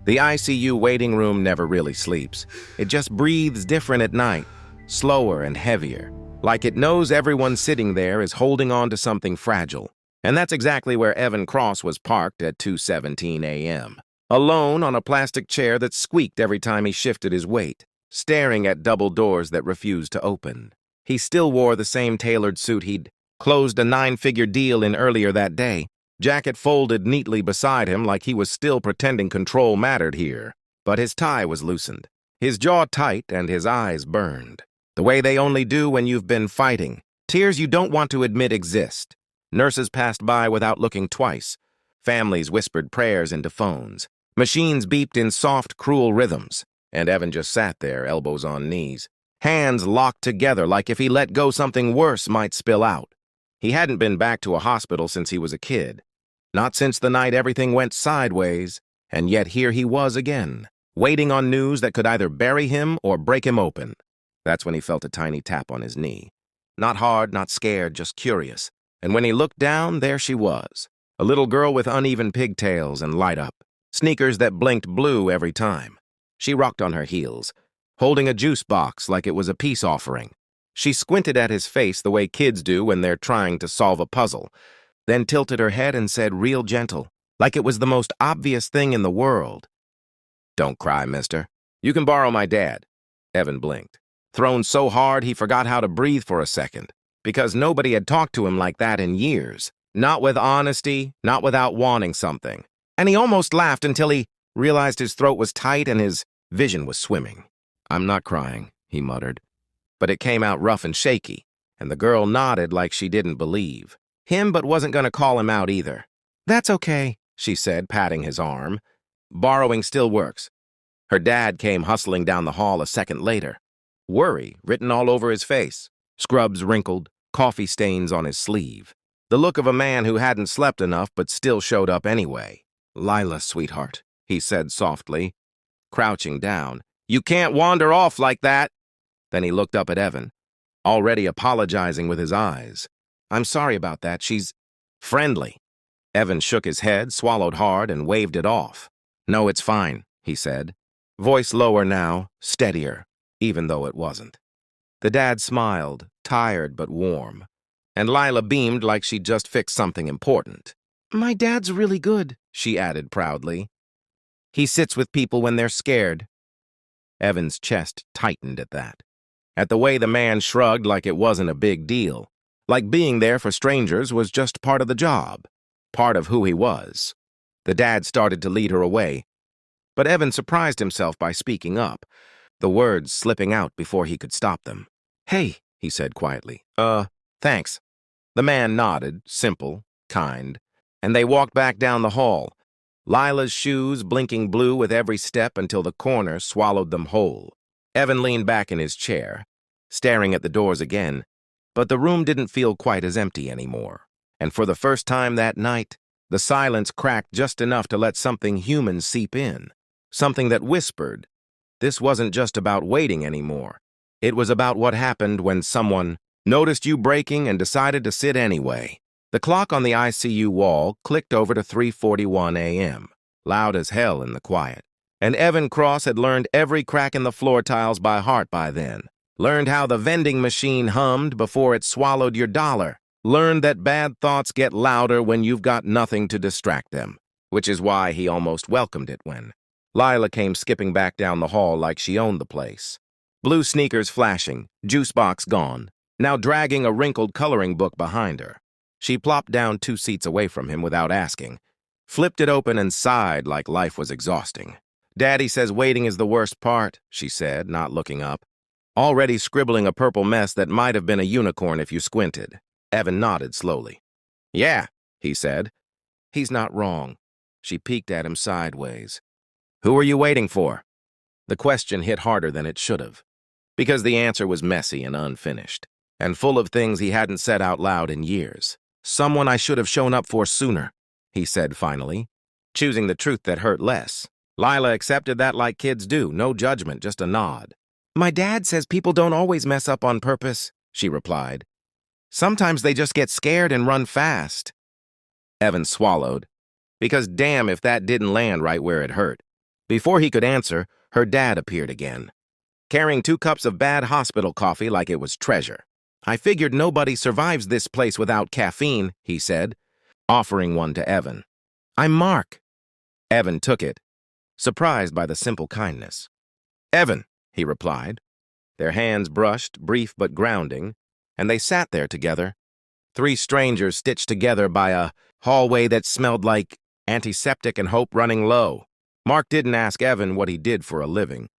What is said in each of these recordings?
The ICU waiting room never really sleeps. It just breathes different at night, slower and heavier, like it knows everyone sitting there is holding on to something fragile. And that's exactly where Evan Cross was parked at 2:17 a.m., alone on a plastic chair that squeaked every time he shifted his weight, staring at double doors that refused to open. He still wore the same tailored suit he'd closed a 9-figure deal in earlier that day, jacket folded neatly beside him like he was still pretending control mattered here. But his tie was loosened, his jaw tight, and his eyes burned, the way they only do when you've been fighting, tears you don't want to admit exist. Nurses passed by without looking twice. Families whispered prayers into phones. Machines beeped in soft, cruel rhythms. And Evan just sat there, elbows on knees, hands locked together like if he let go something worse might spill out. He hadn't been back to a hospital since he was a kid. Not since the night everything went sideways, and yet here he was again, waiting on news that could either bury him or break him open. That's when he felt a tiny tap on his knee. Not hard, not scared, just curious. And when he looked down, there she was, a little girl with uneven pigtails and light-up, sneakers that blinked blue every time. She rocked on her heels, holding a juice box like it was a peace offering. She squinted at his face the way kids do when they're trying to solve a puzzle, then tilted her head and said real gentle, like it was the most obvious thing in the world. "Don't cry, mister. You can borrow my dad." Evan blinked, thrown so hard he forgot how to breathe for a second, because nobody had talked to him like that in years. Not with honesty, not without wanting something. And he almost laughed until he realized his throat was tight and his vision was swimming. "I'm not crying," he muttered. But it came out rough and shaky, and the girl nodded like she didn't believe him but wasn't going to call him out either. "That's okay," she said, patting his arm. "Borrowing still works." Her dad came hustling down the hall a second later, worry written all over his face, scrubs wrinkled, coffee stains on his sleeve. The look of a man who hadn't slept enough but still showed up anyway. "Lila, sweetheart," he said softly, crouching down. "You can't wander off like that." Then he looked up at Evan, already apologizing with his eyes. "I'm sorry about that. She's friendly." Evan shook his head, swallowed hard, and waved it off. "No, it's fine," he said, voice lower now, steadier, even though it wasn't. The dad smiled, tired but warm, and Lila beamed like she'd just fixed something important. "My dad's really good," she added proudly. "He sits with people when they're scared." Evan's chest tightened at that, at the way the man shrugged like it wasn't a big deal, like being there for strangers was just part of the job, part of who he was. The dad started to lead her away, but Evan surprised himself by speaking up, the words slipping out before he could stop them. "Hey," he said quietly. Thanks." The man nodded, simple, kind, and they walked back down the hall, Lila's shoes blinking blue with every step until the corner swallowed them whole. Evan leaned back in his chair, staring at the doors again, but the room didn't feel quite as empty anymore. And for the first time that night, the silence cracked just enough to let something human seep in, something that whispered. This wasn't just about waiting anymore. It was about what happened when someone noticed you breaking and decided to sit anyway. The clock on the ICU wall clicked over to 3:41 a.m., loud as hell in the quiet. And Evan Cross had learned every crack in the floor tiles by heart by then. Learned how the vending machine hummed before it swallowed your dollar. Learned that bad thoughts get louder when you've got nothing to distract them, which is why he almost welcomed it when Lila came skipping back down the hall like she owned the place. Blue sneakers flashing, juice box gone, now dragging a wrinkled coloring book behind her. She plopped down 2 seats away from him without asking, flipped it open and sighed like life was exhausting. "Daddy says waiting is the worst part," she said, not looking up, already scribbling a purple mess that might have been a unicorn if you squinted. Evan nodded slowly. "Yeah," he said. "He's not wrong." She peeked at him sideways. "Who are you waiting for?" The question hit harder than it should have, because the answer was messy and unfinished, and full of things he hadn't said out loud in years. "Someone I should have shown up for sooner," he said finally, choosing the truth that hurt less. Lila accepted that like kids do, no judgment, just a nod. "My dad says people don't always mess up on purpose," she replied. "Sometimes they just get scared and run fast." Evan swallowed, because damn if that didn't land right where it hurt. Before he could answer, her dad appeared again, carrying 2 cups of bad hospital coffee like it was treasure. "I figured nobody survives this place without caffeine," he said, offering one to Evan. "I'm Mark." Evan took it, surprised by the simple kindness. "Evan," he replied. Their hands brushed, brief but grounding, and they sat there together, 3 strangers stitched together by a hallway that smelled like antiseptic and hope running low. Mark didn't ask Evan what he did for a living,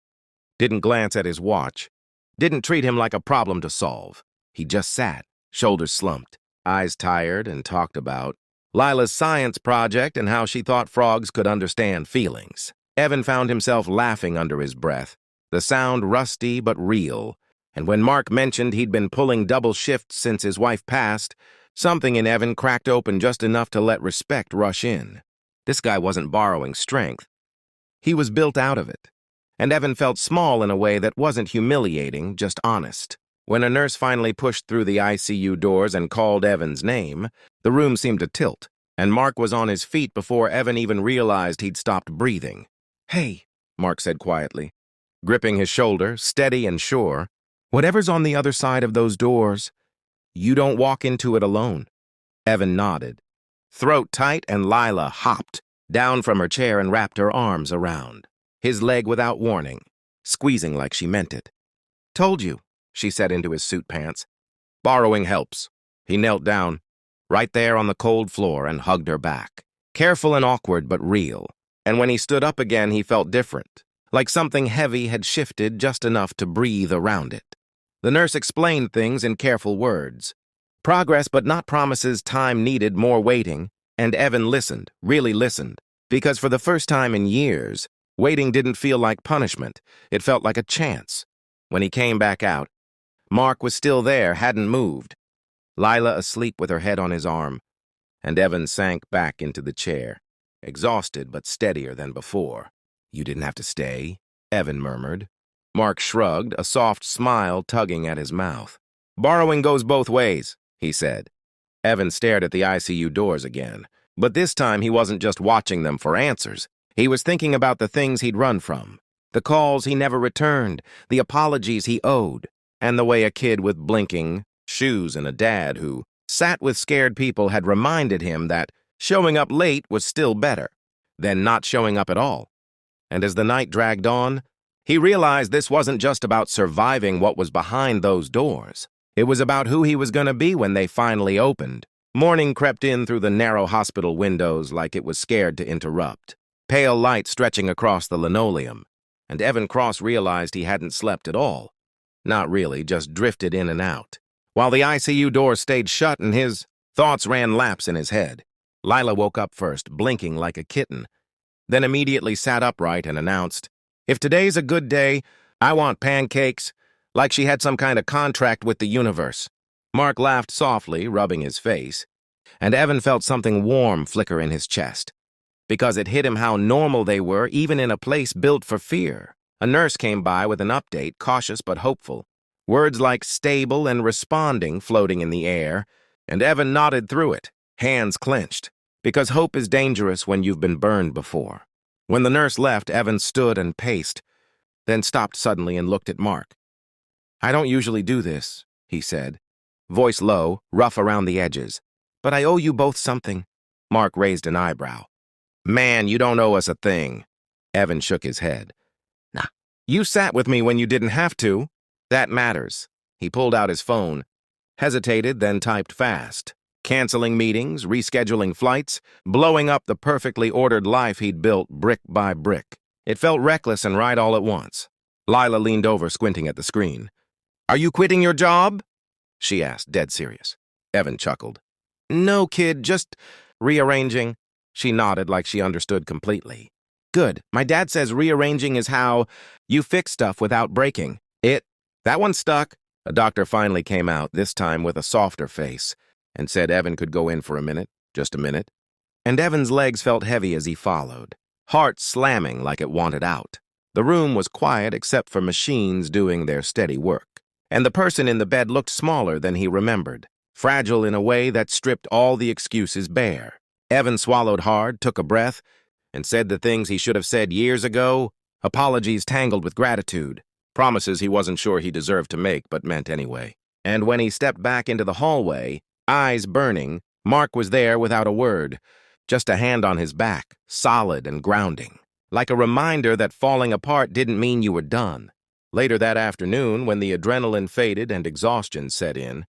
didn't glance at his watch, didn't treat him like a problem to solve. He just sat, shoulders slumped, eyes tired, and talked about Lila's science project and how she thought frogs could understand feelings. Evan found himself laughing under his breath, the sound rusty but real, and when Mark mentioned he'd been pulling double shifts since his wife passed, something in Evan cracked open just enough to let respect rush in. This guy wasn't borrowing strength. He was built out of it. And Evan felt small in a way that wasn't humiliating, just honest. When a nurse finally pushed through the ICU doors and called Evan's name, the room seemed to tilt, and Mark was on his feet before Evan even realized he'd stopped breathing. "Hey," Mark said quietly, gripping his shoulder, steady and sure, "whatever's on the other side of those doors, you don't walk into it alone." Evan nodded, throat tight, and Lila hopped down from her chair and wrapped her arms around his leg without warning, squeezing like she meant it. "Told you," she said into his suit pants. "Borrowing helps." He knelt down, right there on the cold floor, and hugged her back. Careful and awkward, but real. And when he stood up again, he felt different, like something heavy had shifted just enough to breathe around it. The nurse explained things in careful words. Progress, but not promises. Time needed, more waiting. And Evan listened, really listened, because for the first time in years, waiting didn't feel like punishment. It felt like a chance. When he came back out, Mark was still there, hadn't moved. Lila asleep with her head on his arm, and Evan sank back into the chair, exhausted but steadier than before. "You didn't have to stay," Evan murmured. Mark shrugged, a soft smile tugging at his mouth. "Borrowing goes both ways," he said. Evan stared at the ICU doors again, but this time he wasn't just watching them for answers. He was thinking about the things he'd run from, the calls he never returned, the apologies he owed, and the way a kid with blinking shoes and a dad who sat with scared people had reminded him that showing up late was still better than not showing up at all. And as the night dragged on, he realized this wasn't just about surviving what was behind those doors. It was about who he was going to be when they finally opened. Morning crept in through the narrow hospital windows like it was scared to interrupt, pale light stretching across the linoleum, and Evan Cross realized he hadn't slept at all. Not really, just drifted in and out. While the ICU doors stayed shut and his thoughts ran laps in his head, Lila woke up first, blinking like a kitten, then immediately sat upright and announced, "If today's a good day, I want pancakes," like she had some kind of contract with the universe. Mark laughed softly, rubbing his face, and Evan felt something warm flicker in his chest, because it hit him how normal they were, even in a place built for fear. A nurse came by with an update, cautious but hopeful. Words like stable and responding floating in the air, and Evan nodded through it, hands clenched, because hope is dangerous when you've been burned before. When the nurse left, Evan stood and paced, then stopped suddenly and looked at Mark. "I don't usually do this," he said, voice low, rough around the edges. "But I owe you both something." Mark raised an eyebrow. "Man, you don't owe us a thing." Evan shook his head. "Nah, you sat with me when you didn't have to. That matters." He pulled out his phone, hesitated, then typed fast, canceling meetings, rescheduling flights, blowing up the perfectly ordered life he'd built brick by brick. It felt reckless and right all at once. Lila leaned over, squinting at the screen. "Are you quitting your job?" she asked, dead serious. Evan chuckled. "No, kid, just rearranging." She nodded like she understood completely. "Good. My dad says rearranging is how you fix stuff without breaking it. That one stuck." A doctor finally came out, this time with a softer face, and said Evan could go in for a minute, just a minute. And Evan's legs felt heavy as he followed, heart slamming like it wanted out. The room was quiet except for machines doing their steady work. And the person in the bed looked smaller than he remembered, fragile in a way that stripped all the excuses bare. Evan swallowed hard, took a breath, and said the things he should have said years ago, apologies tangled with gratitude, promises he wasn't sure he deserved to make but meant anyway. And when he stepped back into the hallway, eyes burning, Mark was there without a word, just a hand on his back, solid and grounding, like a reminder that falling apart didn't mean you were done. Later that afternoon, when the adrenaline faded and exhaustion set in,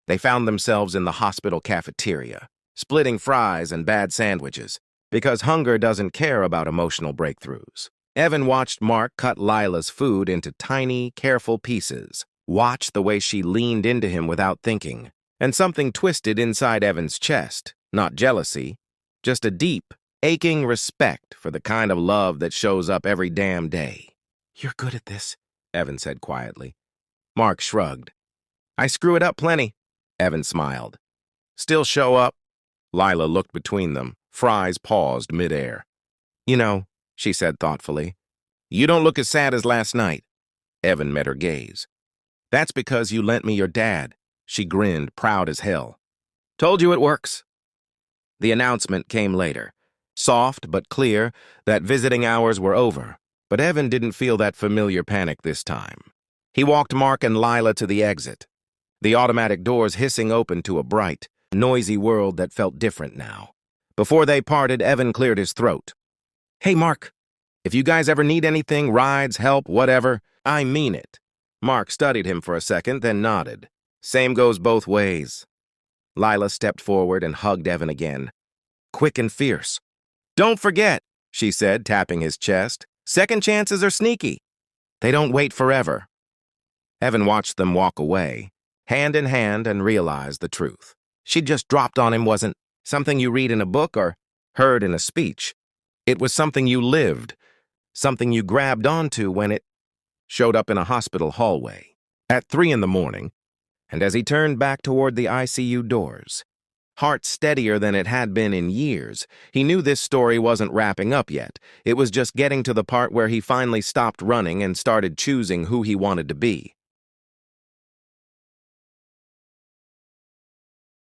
they found themselves in the hospital cafeteria, splitting fries and bad sandwiches, because hunger doesn't care about emotional breakthroughs. Evan watched Mark cut Lila's food into tiny, careful pieces, watched the way she leaned into him without thinking, and something twisted inside Evan's chest, not jealousy, just a deep, aching respect for the kind of love that shows up every damn day. "You're good at this," Evan said quietly. Mark shrugged. "I screw it up plenty," Evan smiled. "Still show up?" Lila looked between them. Fries paused midair. "You know," she said thoughtfully, "you don't look as sad as last night." Evan met her gaze. "That's because you lent me your dad." She grinned, proud as hell. "Told you it works." The announcement came later, soft but clear that visiting hours were over, but Evan didn't feel that familiar panic this time. He walked Mark and Lila to the exit, the automatic doors hissing open to a bright, noisy world that felt different now. Before they parted, Evan cleared his throat. "Hey, Mark, if you guys ever need anything, rides, help, whatever, I mean it." Mark studied him for a second, then nodded. "Same goes both ways." Lila stepped forward and hugged Evan again, quick and fierce. "Don't forget," she said, tapping his chest, "second chances are sneaky. They don't wait forever." Evan watched them walk away, hand in hand, and realized the truth. She'd just dropped on him wasn't something you read in a book or heard in a speech. It was something you lived, something you grabbed onto when it showed up in a hospital hallway at 3 in the morning, and as he turned back toward the ICU doors, heart steadier than it had been in years, he knew this story wasn't wrapping up yet. It was just getting to the part where he finally stopped running and started choosing who he wanted to be.